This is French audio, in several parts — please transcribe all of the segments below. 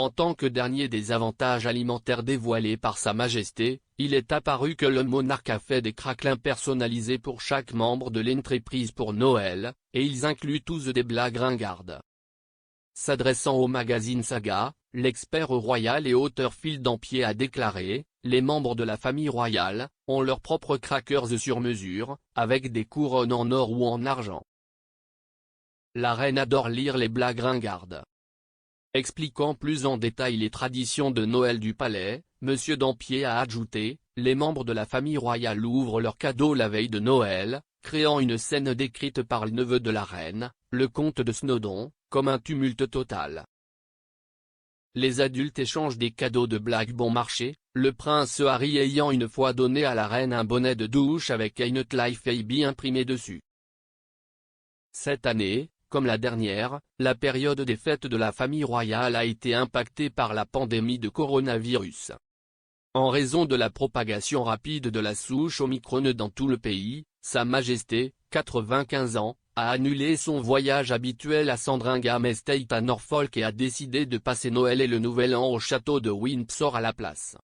En tant que dernier des avantages alimentaires dévoilés par Sa Majesté, il est apparu que le monarque a fait des craquelins personnalisés pour chaque membre de l'entreprise pour Noël, et ils incluent tous des blagues ringardes. S'adressant au magazine Saga, l'expert royal et auteur Phil Dampier a déclaré: « Les membres de la famille royale ont leurs propres crackers sur mesure, avec des couronnes en or ou en argent. La reine adore lire les blagues ringardes. » Expliquant plus en détail les traditions de Noël du palais, M. Dampier a ajouté: « Les membres de la famille royale ouvrent leurs cadeaux la veille de Noël, créant une scène décrite par le neveu de la reine, le comte de Snowdon, comme un tumulte total. Les adultes échangent des cadeaux de blagues bon marché, le prince Harry ayant une fois donné à la reine un bonnet de douche avec Ain't Life AB imprimé dessus. Cette année, comme la dernière, la période des fêtes de la famille royale a été impactée par la pandémie de coronavirus. En raison de la propagation rapide de la souche Omicron dans tout le pays, Sa Majesté, 95 ans, a annulé son voyage habituel à Sandringham Estate à Norfolk et a décidé de passer Noël et le Nouvel An au château de Windsor à la place.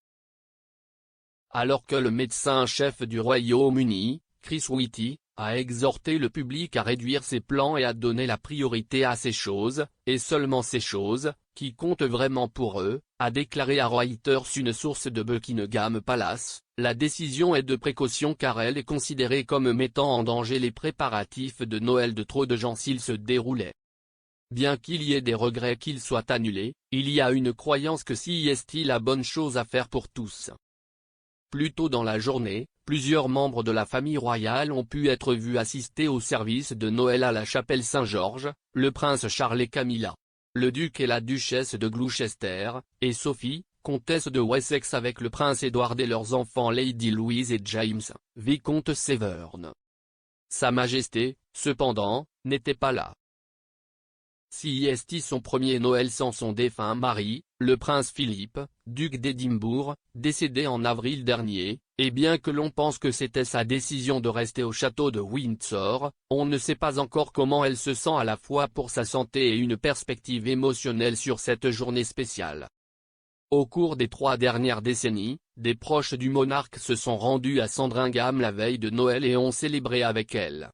Alors que le médecin-chef du Royaume-Uni, Chris Whitty, a exhorté le public à réduire ses plans et à donner la priorité à ces choses, et seulement ces choses, qui comptent vraiment pour eux, a déclaré à Reuters une source de Buckingham Palace: « La décision est de précaution car elle est considérée comme mettant en danger les préparatifs de Noël de trop de gens s'ils se déroulaient. Bien qu'il y ait des regrets qu'ils soient annulés, il y a une croyance que c'est la bonne chose à faire pour tous. » Plus tôt dans la journée, plusieurs membres de la famille royale ont pu être vus assister au service de Noël à la chapelle Saint-Georges: le prince Charles et Camilla, le duc et la duchesse de Gloucester, et Sophie, comtesse de Wessex avec le prince Édouard et leurs enfants Lady Louise et James, vicomte Severn. Sa Majesté, cependant, n'était pas là. C'est son premier Noël sans son défunt mari, le prince Philippe, duc d'Édimbourg, décédé en avril dernier, et bien que l'on pense que c'était sa décision de rester au château de Windsor, on ne sait pas encore comment elle se sent à la fois pour sa santé et une perspective émotionnelle sur cette journée spéciale. Au cours des 3 dernières décennies, des proches du monarque se sont rendus à Sandringham la veille de Noël et ont célébré avec elle.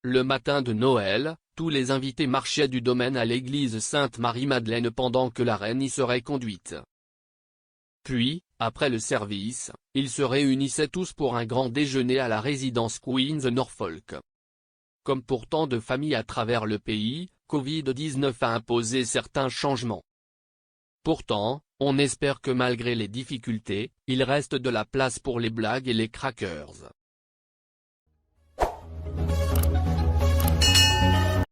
Le matin de Noël, tous les invités marchaient du domaine à l'église Sainte-Marie-Madeleine pendant que la reine y serait conduite. Puis, après le service, ils se réunissaient tous pour un grand déjeuner à la résidence Queen's Norfolk. Comme pour tant de familles à travers le pays, Covid-19 a imposé certains changements. Pourtant, on espère que malgré les difficultés, il reste de la place pour les blagues et les crackers.